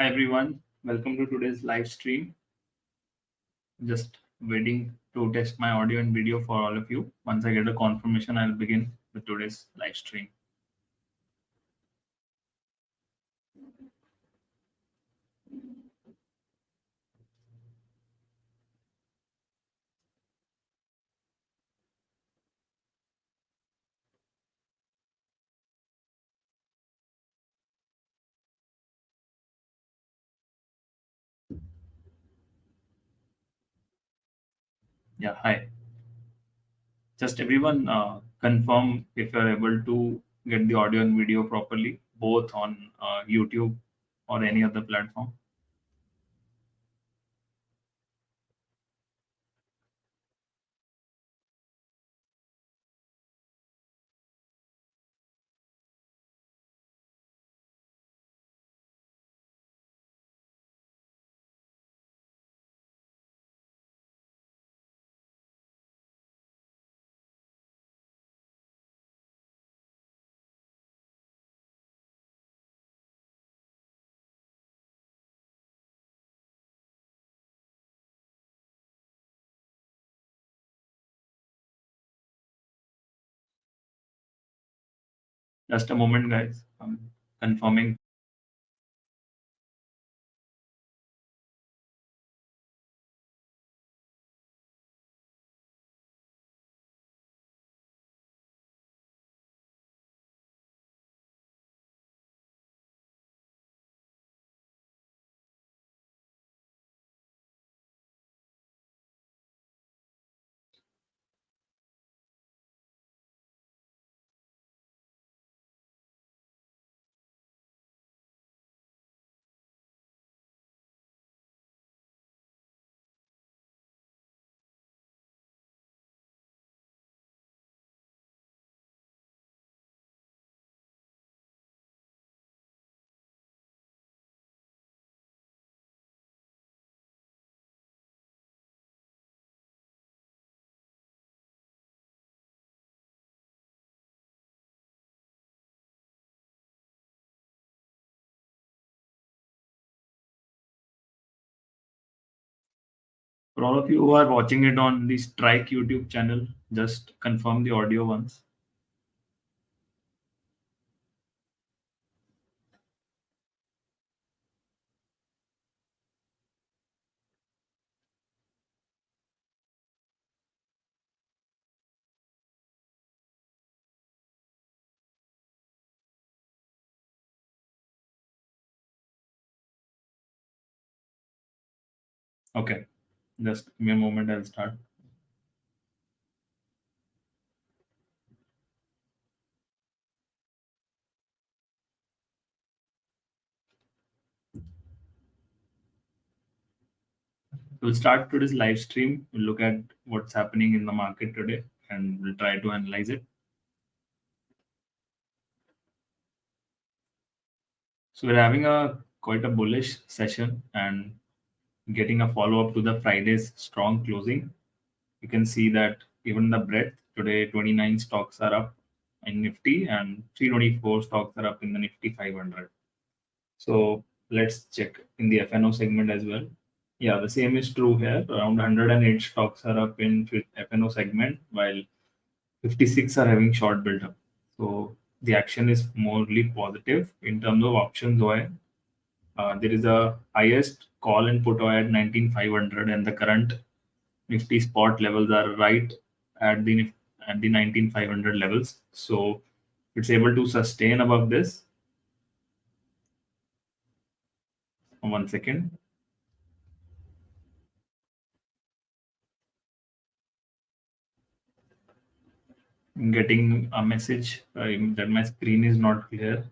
Hi everyone, welcome to today's live stream. Just waiting to test my audio and video for all of you. Once I get a confirmation, I'll begin with today's live stream. Yeah, hi. Just everyone confirm if you're able to get the audio and video properly, both on YouTube or any other platform. Just a moment, guys. I'm confirming. For all of you who are watching it on the Strike YouTube channel, just confirm the audio once. Okay, just give me a moment, I'll start. We'll start today's live stream. We'll look at what's happening in the market today and we'll try to analyze it. So we're having a quite a bullish session and getting a follow up to the Friday's strong closing. You can see that even the breadth today 29 stocks are up in Nifty and 324 stocks are up in the Nifty 500. So let's check in the FNO segment as well. Yeah, the same is true here. Around 108 stocks are up in FNO segment, while 56 are having short build up. So the action is morely positive in terms of options. Why? There is a highest call and put OI at 19,500, and the current Nifty spot levels are right at the 19,500 levels. So it's able to sustain above this. One second. I'm getting a message that my screen is not clear.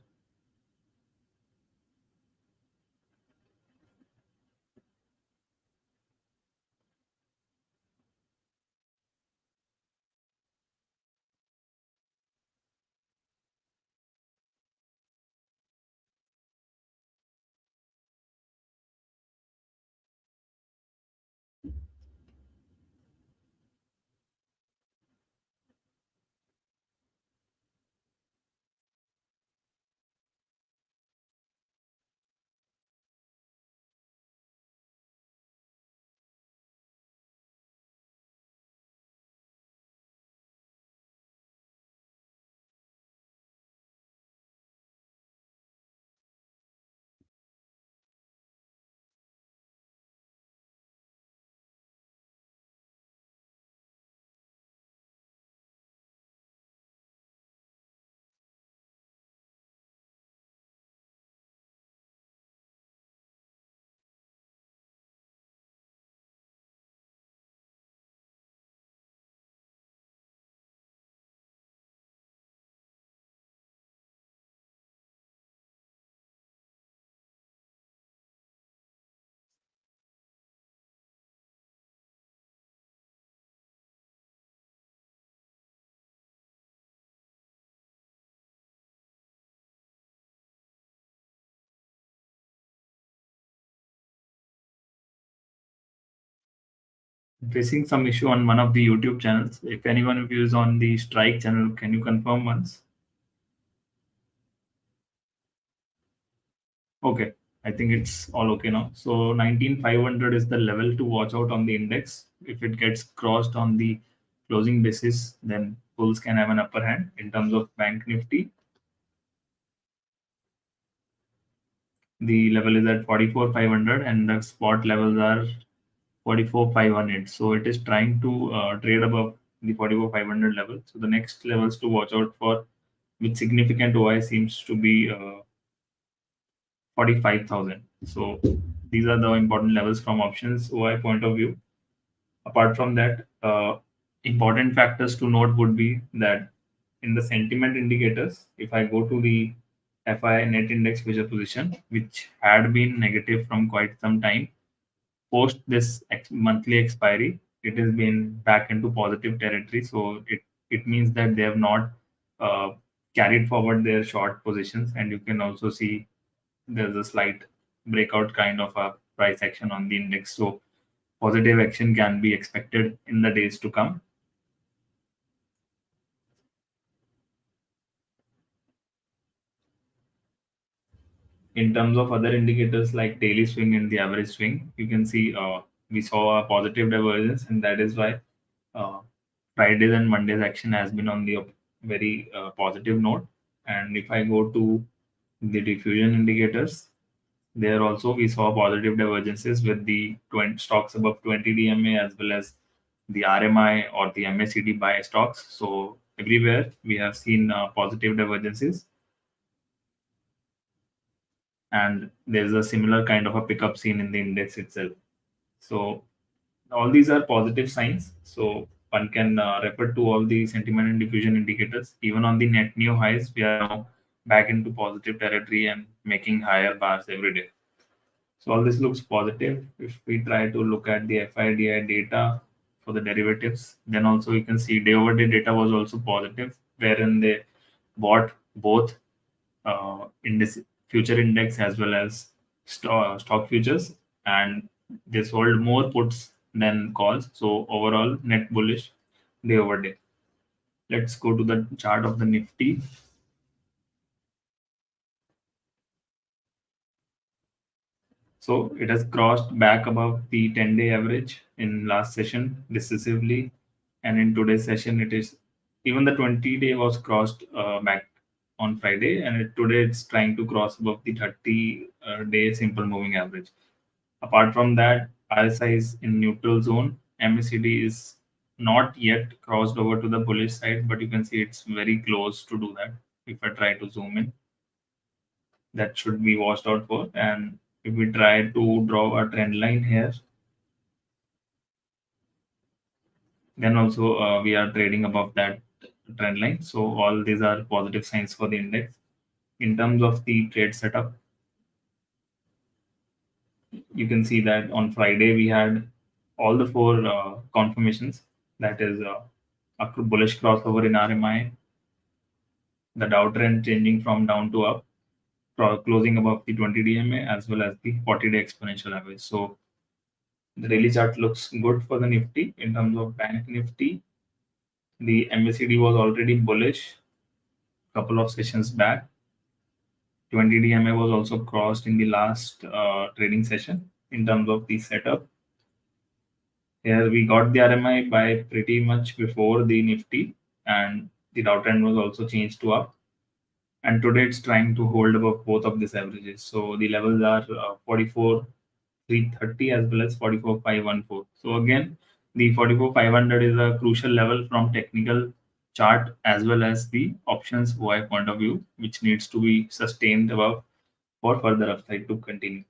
Facing some issue on one of the YouTube channels. If anyone of you is on the strike channel, can you confirm once? Okay, I think it's all okay now. So 19,500 is the level to watch out on the index. If it gets crossed on the closing basis, then bulls can have an upper hand. In terms of Bank Nifty, the level is at 44,500 and the spot levels are 44,500. So it is trying to trade above the 44,500 level. So the next levels to watch out for with significant OI seems to be 45,000. So these are the important levels from options OI point of view. Apart from that, important factors to note would be that in the sentiment indicators, if I go to the FI net index future position, which had been negative from quite some time, post this monthly expiry, it has been back into positive territory. So it means that they have not uh, carried forward their short positions, and you can also see there's a slight breakout kind of a price action on the index. So positive action can be expected in the days to come. In terms of other indicators like daily swing and the average swing, you can see we saw a positive divergence, and that is why uh, Fridays and Mondays action has been on the very positive note. And if I go to the diffusion indicators, there also we saw positive divergences with the 20 stocks above 20 DMA as well as the RMI or the MACD buy stocks. So everywhere we have seen positive divergences, and there's a similar kind of a pickup seen in the index itself. So all these are positive signs. So one can refer to all the sentiment and diffusion indicators. Even on the net new highs, we are now back into positive territory and making higher bars every day. So all this looks positive. If we try to look at the FIDI data for the derivatives, then also you can see day over day data was also positive, wherein they bought both index, future index as well as stock futures, and they sold more puts than calls. So overall, net bullish day over day. Let's go to the chart of the Nifty. So it has crossed back above the 10-day average in last session decisively, and in today's session, it is even the 20-day was crossed back on Friday, and today it's trying to cross above the 30-day simple moving average. Apart from that, RSI is in neutral zone. MACD is not yet crossed over to the bullish side, but you can see it's very close to do that. If I try to zoom in, that should be watched out for. And if we try to draw a trend line here, then also we are trading above that trend line. So all these are positive signs for the index. In terms of the trade setup, you can see that on Friday we had all the four confirmations. That is a bullish crossover in RMI, the Dow trend changing from down to up, closing above the 20 DMA as well as the 40-day exponential average. So the daily chart looks good for the Nifty. In terms of Bank Nifty, the MACD was already bullish a couple of sessions back. 20 DMA was also crossed in the last trading session. In terms of the setup, here we got the RMI by pretty much before the Nifty, and the Dow trend was also changed to up. And today it's trying to hold above both of these averages. So the levels are 44,330 as well as 44,514. So again, the 44,500 is a crucial level from technical chart as well as the options OI point of view, which needs to be sustained above for further upside to continue.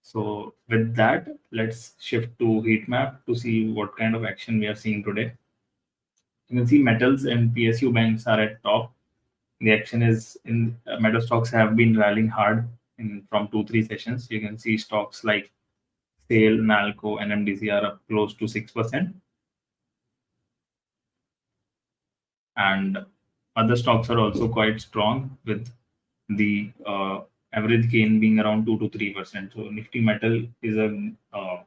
So with that, let's shift to heat map to see what kind of action we are seeing today. You can see metals and PSU banks are at top. The action is in metal stocks have been rallying hard in from 2-3 sessions. You can see stocks like SAIL, NALCO, NMDC are up close to 6%, and other stocks are also quite strong with the average gain being around 2 to 3%. So Nifty Metal is a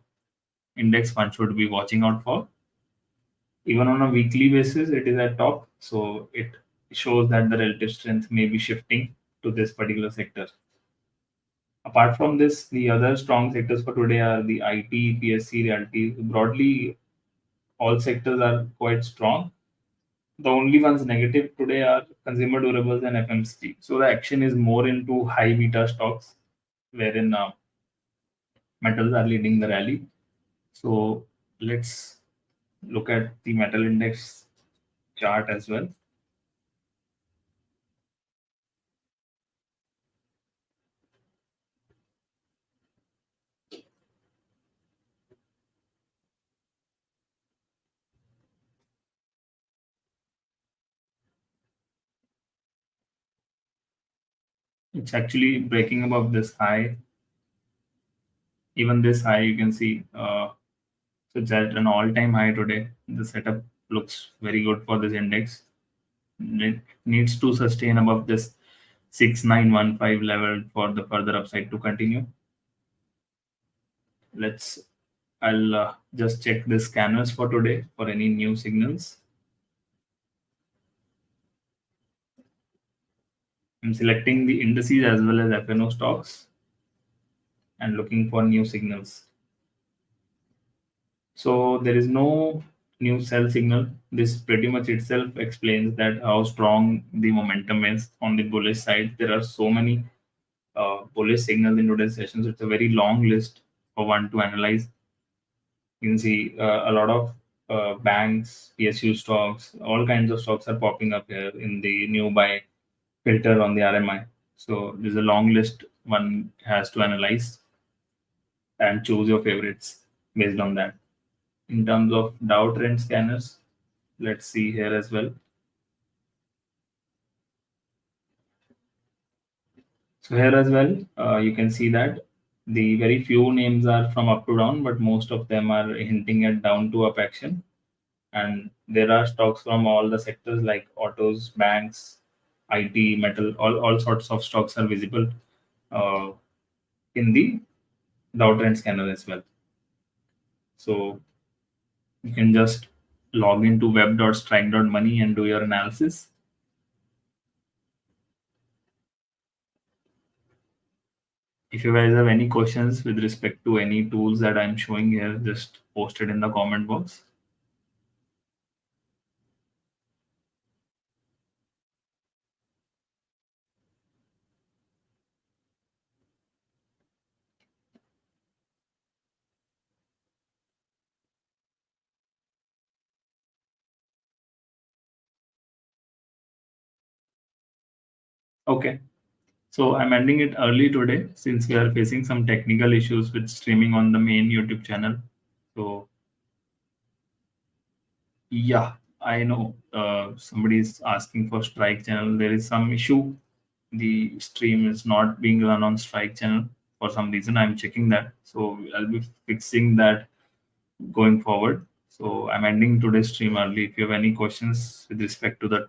index one should be watching out for. Even on a weekly basis, it is at top, so it shows that the relative strength may be shifting to this particular sector. Apart from this, the other strong sectors for today are the IT, PSC, realty. Broadly, all sectors are quite strong. The only ones negative today are consumer durables and FMCG. So the action is more into high beta stocks, wherein metals are leading the rally. So let's look at the metal index chart as well. It's actually breaking above this high. Even this high, you can see, so it's at an all-time high today. The setup looks very good for this index. It needs to sustain above this 6915 level for the further upside to continue. Let's I'll just check the scanners for today for any new signals. I'm selecting the indices as well as FNO stocks and looking for new signals. So there is no new sell signal. This pretty much itself explains that how strong the momentum is on the bullish side. There are so many bullish signals in today's session. So it's a very long list for one to analyze. You can see a lot of banks, PSU stocks, all kinds of stocks are popping up here in the new buy filter on the RMI. So there's a long list one has to analyze and choose your favorites based on that. In terms of Dow trend scanners, let's see here as well. So here as well, you can see that the very few names are from up to down, but most of them are hinting at down to up action. And there are stocks from all the sectors like autos, banks, IT, metal, all sorts of stocks are visible uh, in the Dow trend scanner as well. So you can just log into web.strike.money and do your analysis. If you guys have any questions with respect to any tools that I'm showing here, just post it in the comment box. Okay. So I'm ending it early today since we are facing some technical issues with streaming on the main YouTube channel. So yeah, I know somebody is asking for Strike channel. There is some issue. The stream is not being run on Strike channel for some reason. I'm checking that. So I'll be fixing that going forward. So I'm ending today's stream early. If you have any questions with respect to the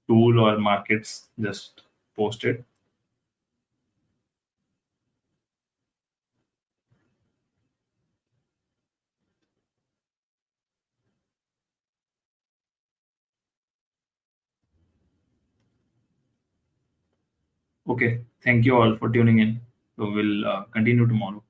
tool or markets, just post it. Okay. Thank you all for tuning in. So we'll continue tomorrow.